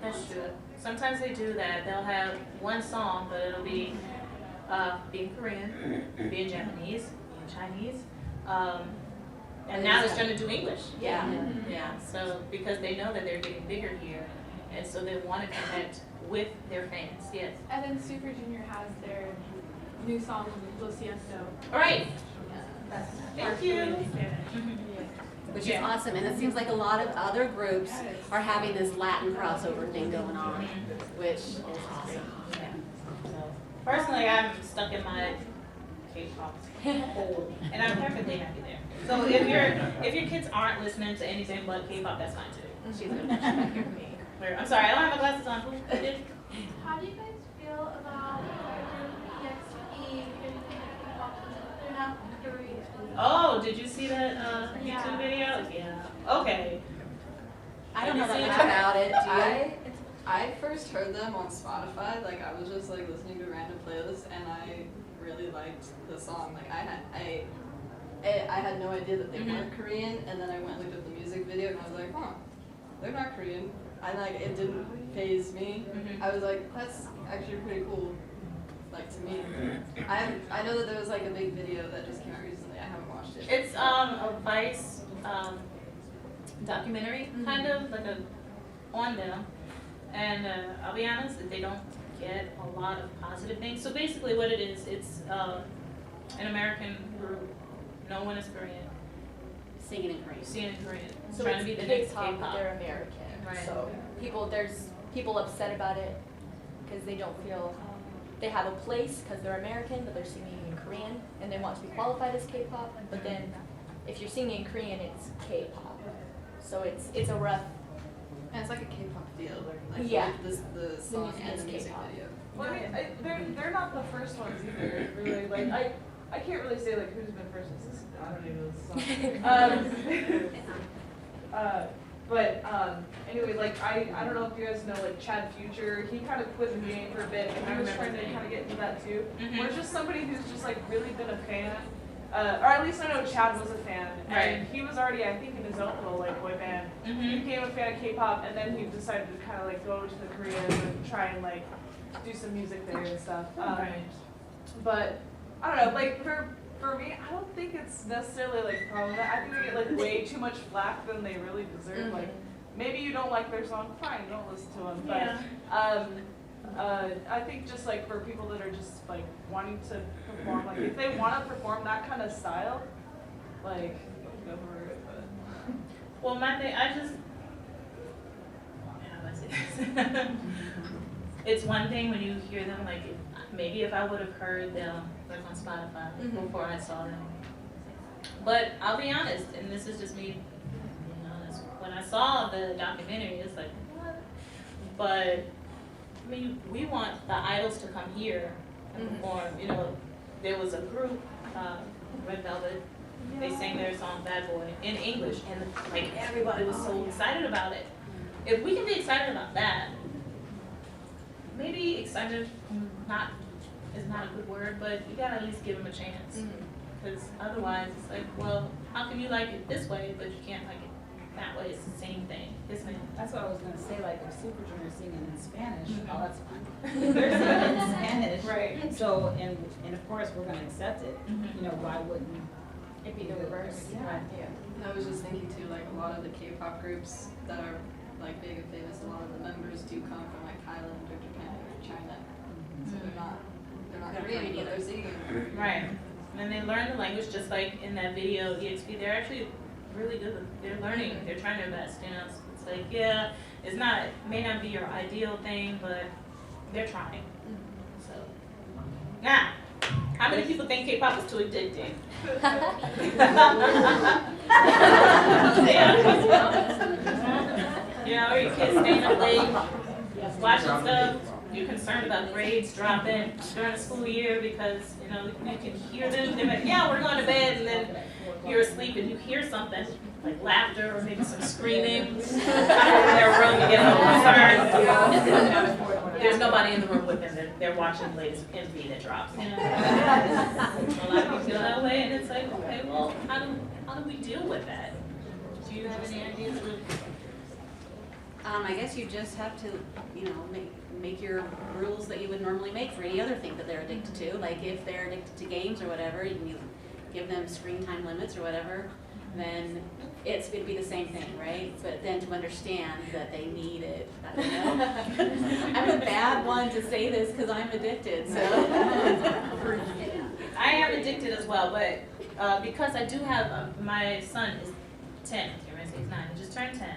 that's true. Sometimes they do that. They'll have one song, but it'll be in Korean, be in Japanese, be in Chinese. And now they're starting to do English. Yeah. Yeah. So because they know that they're getting bigger here, and so they want to connect with their fans. Yes. And then Super Junior has their new song, Lo Siento. All right. Thank you. Which is awesome, and it seems like a lot of other groups are having this Latin crossover thing going on, which is awesome. Yeah. So personally, I'm stuck in my K-pop hole, and I'm perfectly happy there. So if your kids aren't listening to anything but K-pop, that's fine too. She's good. I'm sorry, I don't have my glasses on. Who did? How do you guys feel about EXP they're not Korean? Oh, did you see that YouTube video? Yeah. Okay. I don't know that much it? about it. Do you? I first heard them on Spotify. Like, I was just like listening to random playlists, and I really liked the song. Like, I had no idea that they weren't Korean, and then I went and looked at the music video, and I was like, huh, they're not Korean. And like, it didn't faze me. I was like, that's actually pretty cool. Like, to me, I know that there was like a big video that just came out recently. I haven't watched it. It's a Vice documentary, kind of like a on them, and I'll be honest, they don't get a lot of positive things. So basically, what it is, it's an American group. No one is Korean. Singing in Korean. Singing in Korean. So trying it's to be the next K-pop, but K-pop. they're American. Right. So there's people upset about it because they don't feel they have a place because they're American, but they're singing in Korean and they want to be qualified as K-pop. But then if you're singing in Korean, it's K-pop. So it's a rough. And it's like a K-pop feel. Like, Yeah. the song music and is the music K-pop. video. Well, I mean, they're not the first ones either. Really, like I can't really say like who's been first. I don't even know this song. But anyway, like I don't know if you guys know like Chad Future. He kind of quit the game for a bit, and he was trying to kind of get into that too. Or just somebody who's just like really been a fan, or at least I know Chad was a fan, and he was already, I think, in his own little like boy band. He became a fan of K-pop, and then he decided to kind of like go to the Koreans and try and like do some music there and stuff. But I don't know, like for me, I don't think it's necessarily like a problem. I think they get like way too much flack than they really deserve. Like maybe you don't like their song, fine, don't listen to them. But I think just like for people that are just like wanting to perform, like if they want to perform that kind of style, like go for it. But Well, my thing, how do I say this? It's one thing when you hear them, like maybe if I would have heard them like on Spotify before I saw them. But I'll be honest, and this is just me being honest, when I saw the documentary, it's like, what? But I mean, we want the idols to come here and perform, you know, there was a group, Red Velvet, they sang their song Bad Boy in English, and like everybody was so excited about it. If we can be excited about that, maybe excited is not a good word, but you gotta at least give them a chance. Because otherwise it's like, well, how can you like it this way, but you can't like it that way? It's the same thing, isn't it? That's what I was gonna say, like if Super Junior is singing in Spanish, oh, that's fine. If they're singing in Spanish, Right. so, and of course, we're gonna accept it, you know, why wouldn't It'd be the reverse. Yeah. I was just thinking too, like a lot of the K-pop groups that are like big and famous, a lot of the members do come from like Thailand or Japan or China. So they're not Korean, but they're singing. Right. And they learn the language just like in that video, EXP, they're actually really good. They're learning, they're trying their best, you know. It's like, yeah, it's not, it may not be your ideal thing, but they're trying. So, now, how many people think K-pop is too addicting? You know, your kids staying up late, watching stuff. You're concerned about grades dropping during the school year because, you know, you can hear them. They're like, yeah, we're going to bed, and then you're asleep and you hear something, like laughter or maybe some screaming. In their room, you get a little concerned. There's nobody in the room with them. They're watching the latest MV that drops. You know? A lot of people feel that way, and it's like, okay, well, how do we deal with that? Do you have any ideas? I guess you just have to, you know, make your rules that you would normally make for any other thing that they're addicted to. Like if they're addicted to games or whatever, and you give them screen time limits or whatever, then it's going to be the same thing, right? But then to understand that they need it, I don't know. I'm a bad one to say this because I'm addicted, so. I am addicted as well, but because I do have, my son is 10, he's 9, he just turned 10.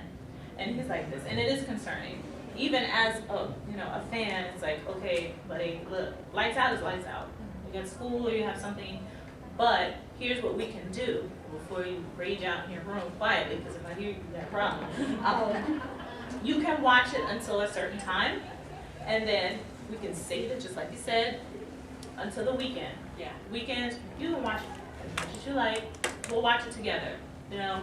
And he's like this, and it is concerning. Even as a fan, it's like, okay, buddy, look, lights out is lights out. You got school or you have something, but here's what we can do before you rage out in your room quietly, because if I hear you got a problem. You can watch it until a certain time, and then we can save it, just like you said, until the weekend. Yeah. Weekends, you can watch it as much as you like. We'll watch it together. You know,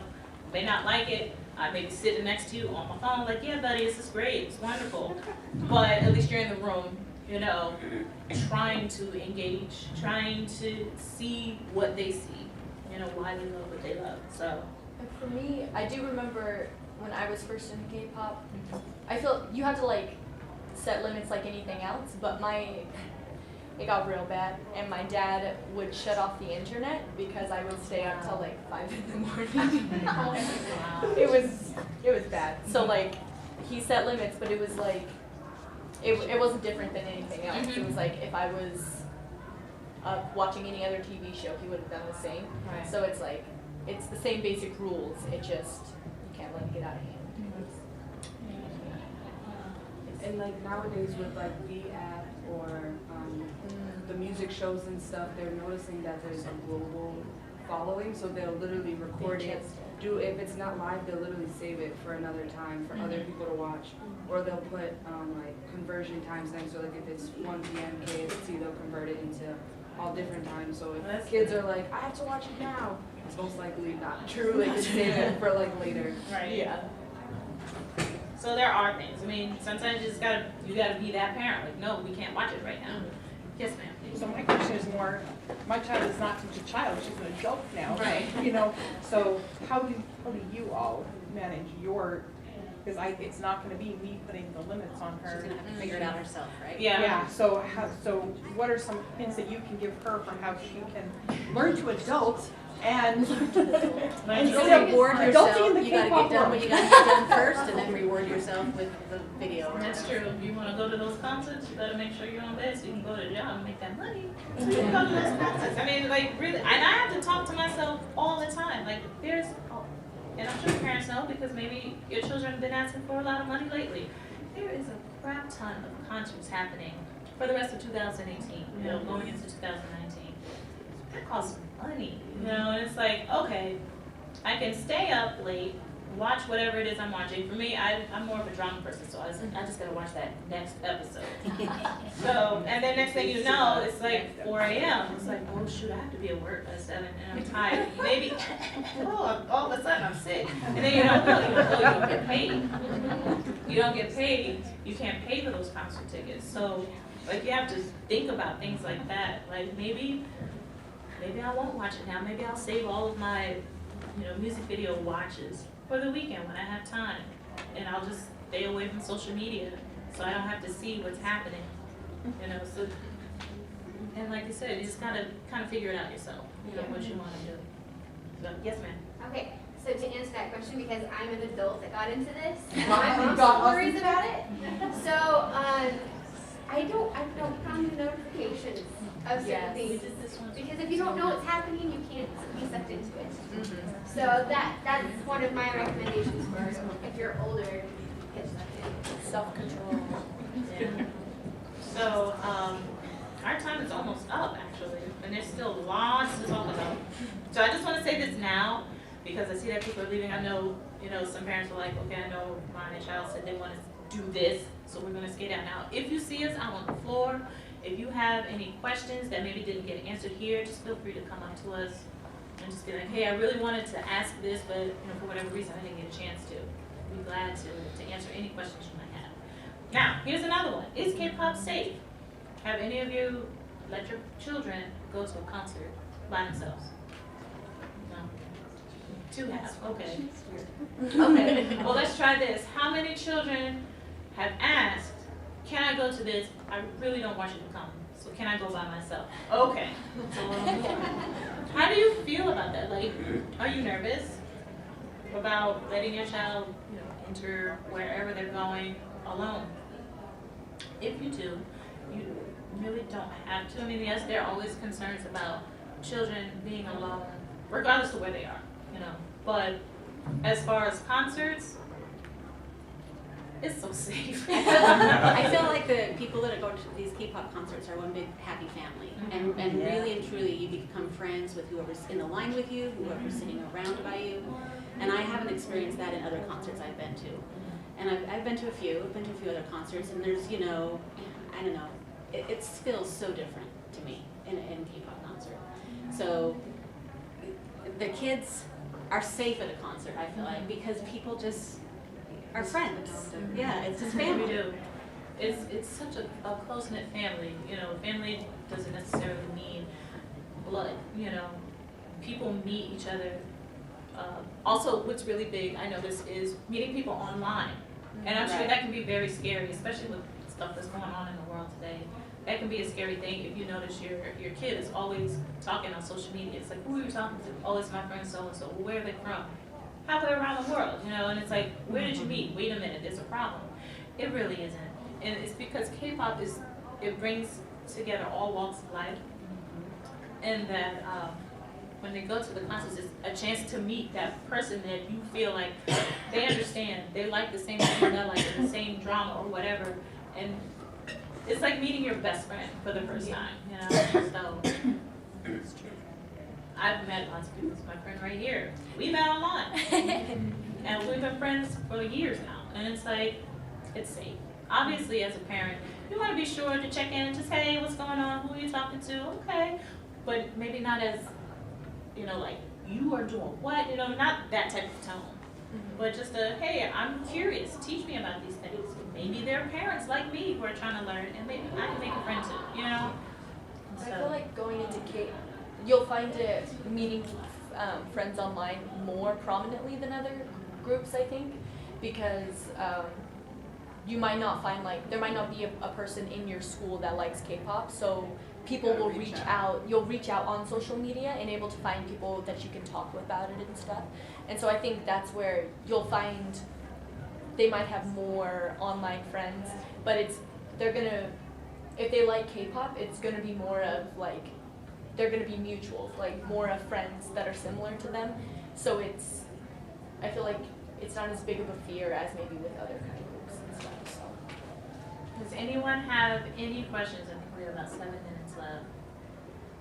may not like it. I may be sitting next to you on my phone, like, yeah, buddy, this is great, it's wonderful. But at least you're in the room, you know, trying to engage, trying to see what they see, you know, why they love what they love. So, for me, I do remember when I was first into K-pop, I feel you have to like set limits like anything else, but it got real bad, and my dad would shut off the internet because I would stay up till like 5 in the morning. It was bad. So like he set limits, but it was like it wasn't different than anything else. It was like if I was watching any other TV show, he would have done the same. Right. So it's like it's the same basic rules. It just you can't let it get out of hand. And like nowadays with like the app or the music shows and stuff, they're noticing that there's a global following, so they'll literally record it. If it's not live, they'll literally save it for another time for other people to watch, or they'll put like conversion times next. So like if it's 1 p.m. KFC, they'll convert it into all different times. So if kids are like, I have to watch it now, it's most likely not true. They just save it for like later. right. Yeah. So there are things. I mean, sometimes you gotta be that parent. Like, no, we can't watch it right now. Yes, ma'am. So my question is more, my child is not such a child, she's an adult now. Right. You know, so how do you all manage your, because it's not gonna be me putting the limits on her. She's gonna have to figure it out herself, right? Yeah. Yeah, so what are some hints that you can give her for how she can learn to adult and Instead of reward yourself, you gotta get done what you gotta get done first, and then reward yourself with the video. That's true. If you want to go to those concerts, you better make sure you're on bed so you can go to the job and make that money. So you can go to those concerts. I mean, like, really, and I have to talk to myself all the time. Like, and I'm sure parents know because maybe your children have been asking for a lot of money lately. There is a crap ton of concerts happening for the rest of 2018, you know, going into 2019. That costs money, you know, and it's like, okay, I can stay up late watch whatever it is I'm watching. For me, I'm more of a drama person, so I just gotta watch that next episode. So, and then next thing you know, it's like 4 a.m. It's like, oh shoot, I have to be at work by 7 and I'm tired. Maybe, all of a sudden I'm sick. And then you don't get paid. You don't get paid, you can't pay for those concert tickets. So, like, you have to think about things like that. Like, maybe I won't watch it now. Maybe I'll save all of my, music video watches for the weekend when I have time. And I'll just stay away from social media so I don't have to see what's happening. So, and like you said, you just gotta kind of figure it out yourself, what you want to do. So, yes, ma'am. Okay, so to answer that question, because I'm an adult that got into this, and my mom worries about it. So, I don't put on the notifications of certain things. Because if you don't know what's happening, you can't be sucked into it. So that's one of my recommendations for if you're older, get sucked in. Self-control. Yeah. So, our time is almost up, actually, and there's still lots to talk about. So I just want to say this now, because I see that people are leaving. I know, some parents are like, okay, I know my child said they want to do this, so we're going to skate out now. If you see us out on the floor, if you have any questions that maybe didn't get answered here, just feel free to come up to us and just be like, hey, I really wanted to ask this, but for whatever reason, I didn't get a chance to. We'd be glad to answer any questions you might have. Now, here's another one. Is K-pop safe? Have any of you let your children go to a concert by themselves? No? 2 have, okay. Okay, well, let's try this. How many children have asked, can I go to this? I really don't want you to come, so can I go by myself? Okay. How do you feel about that? Like, are you nervous about letting your child, enter wherever they're going alone? If you do, you really don't have to. I mean, yes, there are always concerns about children being alone, regardless of where they are, But as far as concerts, it's so safe. I feel like the people that go to these K-pop concerts are one big happy family. And really and truly, you become friends with whoever's in the line with you, whoever's sitting around by you. And I haven't experienced that in other concerts I've been to. And I've been to a few other concerts, and there's, I don't know, it feels so different to me in a K-pop concert. So the kids are safe at a concert, I feel like, because people just are friends. Yeah, it's just family. We do. It's such a close-knit family. Family doesn't necessarily mean blood. People meet each other. Also, what's really big, I notice, is meeting people online. And I'm sure that can be very scary, especially with stuff that's going on in the world today. That can be a scary thing if you notice your kid is always talking on social media. It's like, who are you talking to? Oh, it's my friend so-and-so. Well, where are they from? Halfway around the world, and it's like, where did you meet? Wait a minute, there's a problem. It really isn't. And it's because K-pop it brings together all walks of life. And that when they go to the concerts, it's a chance to meet that person that you feel like they understand. They like the same thing, they like the same drama or whatever. And it's like meeting your best friend for the first time, So I've met lots of people. It's my friend right here. We met online. And we've been friends for years now. And it's like, it's safe. Obviously, as a parent, you want to be sure to check in, just, hey, what's going on? Who are you talking to? Okay. But maybe not as, like, you are doing what? Not that type of tone. But just hey, I'm curious. Teach me about these things. Maybe there are parents like me who are trying to learn, and maybe I can make a friend too, So. I feel like going into you'll find it meeting friends online more prominently than other groups, I think, because you might not find, there might not be a person in your school that likes K-pop, so people will reach out. You'll reach out on social media and able to find people that you can talk with about it and stuff. And so I think that's where you'll find they might have more online friends, but if they like K-pop, it's gonna be more of they're gonna be mutuals, more of friends that are similar to them. So I feel like it's not as big of a fear as maybe with other kind of groups and stuff. So. Does anyone have any questions? I think we have about 7 minutes left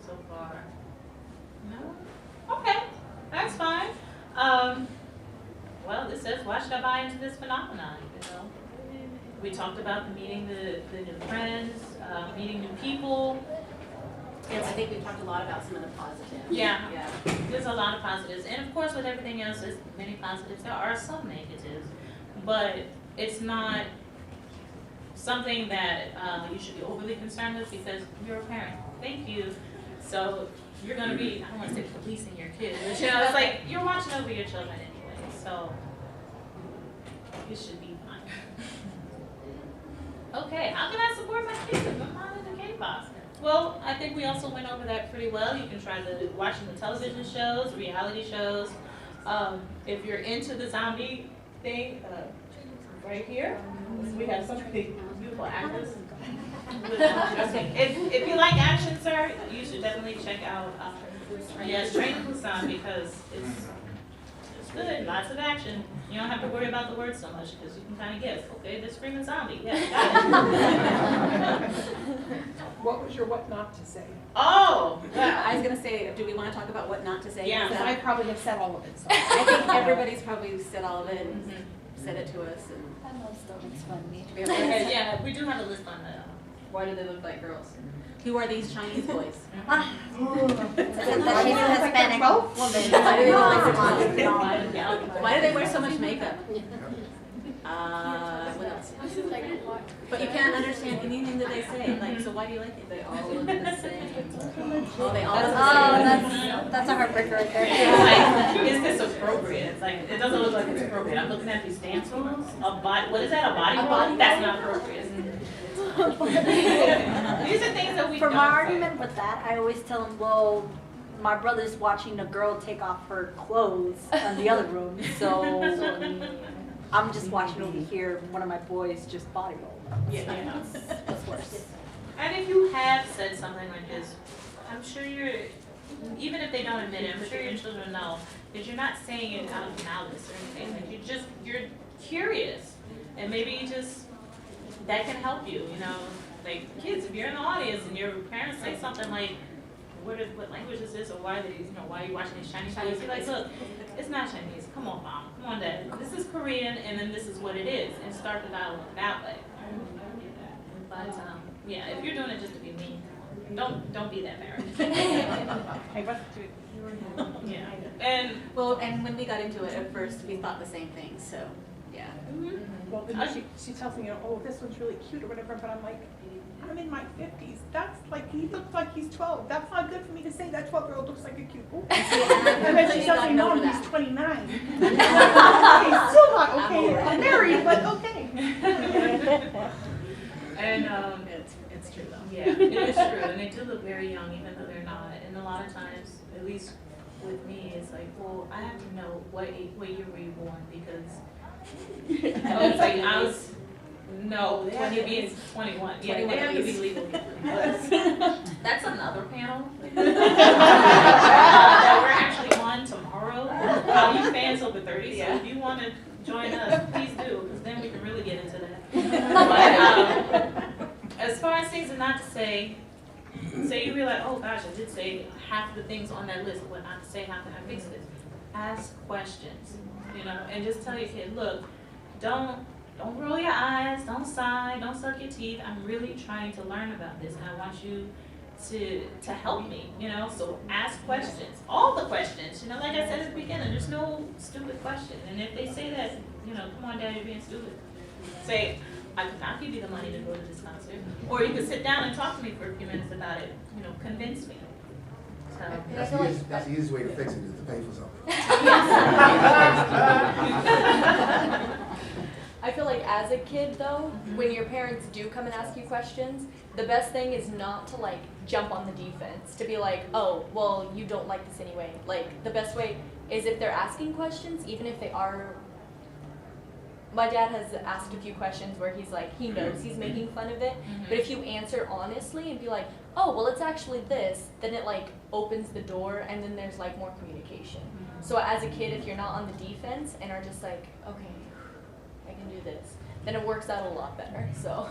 so far. No? Okay, that's fine. Well, this got buy into this phenomenon, you know. We talked about meeting the new friends, meeting new people. Yes, I think we've talked a lot about some of the positives. Yeah. Yeah. There's a lot of positives. And of course, with everything else, there's many positives. There are some negatives, but it's not something that you should be overly concerned with because you're a parent. Thank you. So you're going to be, I don't want to say policing your kids, but you know, it's like you're watching over your children anyway. So it should be fine. Okay, how can I support my kids if I'm not into K-pop? Well, I think we also went over that pretty well. You can try watching the television shows, reality shows. If you're into the zombie thing, right here, we have so many beautiful actors. If you like action, sir, you should definitely check out Train to Busan because it's good, lots of action. You don't have to worry about the words so much because you can kind of guess. Okay, they're screaming zombie. Yeah, got it. What was your what not to say? Oh, I was gonna say, do we want to talk about what not to say? Yeah, Because I probably have said all of it. So. I think everybody's probably said all of it and said it to us. And I know stuff is funny. Okay, yeah, we do have a list on that. Why do they look like girls? who are these Chinese boys? She's a Hispanic woman. Why do they wear so much makeup? What else? But you can't understand anything that they say. Like, so why do you like it? They all look the same. Oh, they all look the same. That's a heartbreaker right there. It's like, is this appropriate? It's like, it doesn't look like it's appropriate. I'm looking at these dance moves. What is that, a body roll? That's not appropriate. These are things that we For don't my say. argument with that, I always tell them, well, my brother's watching a girl take off her clothes in the other room, so I'm just watching over here, one of my boys just body roll. Yeah. What's worse? And if you have said something like this, I'm sure even if they don't admit it, I'm sure your children know that you're not saying it out of malice or anything. Like you're curious, and maybe that can help you. You know, like kids, if you're in the audience and your parents say something like, what language is this, or why are you watching these Chinese movies? You're like, look, it's not Chinese. Come on, mom. Come on, dad. This is Korean, and then this is what it is, and start the dialogue that way. But yeah, if you're doing it just to be mean, don't be that parent. Yeah. And when we got into it at first, we thought the same thing. So yeah. Well, then she tells me, oh, this one's really cute or whatever, but I'm like, I'm in my 50s. That's like, he looks like he's 12. That's not good for me to say that 12-year-old looks like a cute boy. And then she tells me, no, he's 29. Okay, still not okay. I'm married, but okay. And it's true though. Yeah, it is true, and they do look very young, even though they're not. And a lot of times, at least with me, it's like, well, I have to know what year were you born because it's like I was. No, they have to be 21. Yeah, they have to be legal. That's another panel that we're actually on tomorrow. You fans over 30, so if you want to join us, please do, because then we can really get into that. But as far as things not to say you realize, oh gosh, I did say half of the things on that list of what not to say, how can I fix this? Ask questions, and just tell your kid, look, don't roll your eyes, don't sigh, don't suck your teeth. I'm really trying to learn about this, and I want you to help me, so ask questions, all the questions, like I said at the beginning, there's no stupid question. And if they say that, come on, Dad, you're being stupid, say, I could not give you the money to go to this concert, or you could sit down and talk to me for a few minutes about it, convince me. So That's the easiest way to fix it, is to pay for something. I feel like as a kid though, when your parents do come and ask you questions, the best thing is not to jump on the defense, to be like, oh, well, you don't like this anyway. The best way is if they're asking questions, even if they are, my dad has asked a few questions where he's like, he knows he's making fun of it, but if you answer honestly and be like, oh, well, it's actually this, then it opens the door and then there's more communication. So as a kid, if you're not on the defense and are just like, okay, I can do this, then it works out a lot better. So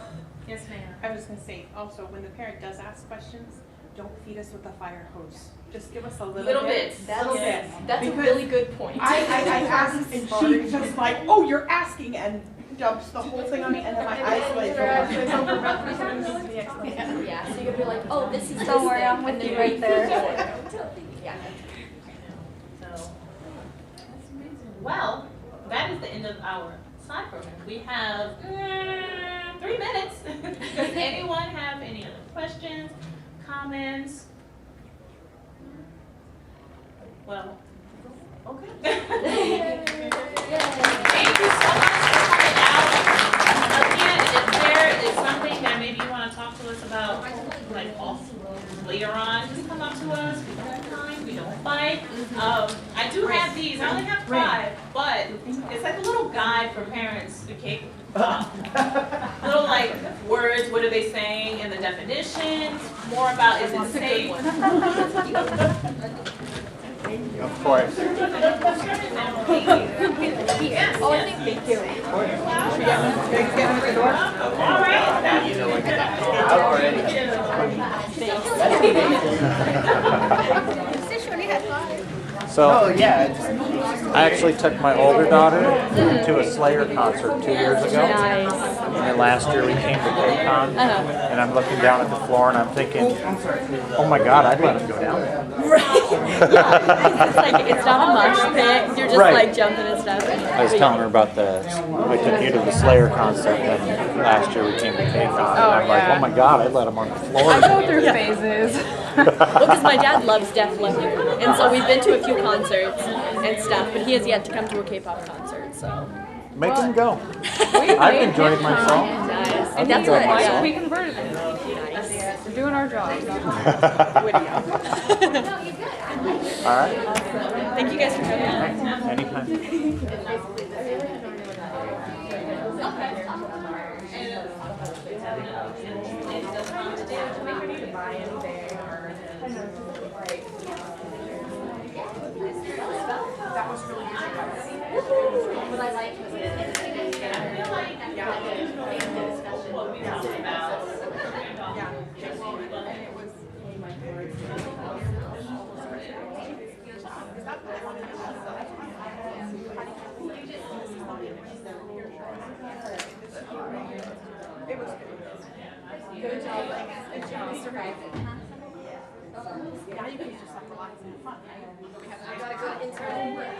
yes, ma'am. I was going to say also, when the parent does ask questions, don't feed us with a fire hose. Just give us a little Little bit. bits. Little bit. That's a Because really good point. I asked, and she just like, oh, you're asking, and dumps the whole thing on me, and then my eyes like go up. Yeah, so you're gonna be like, oh, this is Don't this worry, thing, I'm with and then you right there. Yeah. So, well, that is the end of our side program. We have 3 minutes. Does anyone have any other questions, comments? Well, okay. Thank you so much for coming out. Again, if there is something that maybe you want to talk to us about, like off later on, just come up to us. We don't mind, we don't fight. I do have these. I only have 5, but it's like a little guide for parents to kick. Little like words, what are they saying, and the definitions. More about is it safe. Of course. Oh, I think thank you. All right. You know, like out already. So, I actually took my older daughter to a Slayer concert 2 years ago. Nice. And then last year we came to KCON, and I'm looking down at the floor and I'm thinking, oh my God, I'd let him go down there. It's like, it's not a mosh pit, you're just like jumping and stuff. I was telling her about I took you to the Slayer concert, and last year we came to KCON, and I'm like, oh my God, I'd let him on the floor. I go through phases. Well, because my dad loves Def Leppard, and so we've been to a few concerts and stuff, but he has yet to come to a K-pop concert, so. Make him go. I've enjoyed myself. Nice. I've enjoyed myself. We converted him. Nice. We're doing our job. All right. Thank you guys for coming. Anytime. That was really good. What I liked was it. I feel like the discussion what we talked about. It was good job. Good job. Now you can just like relax and have fun. I got a good intern.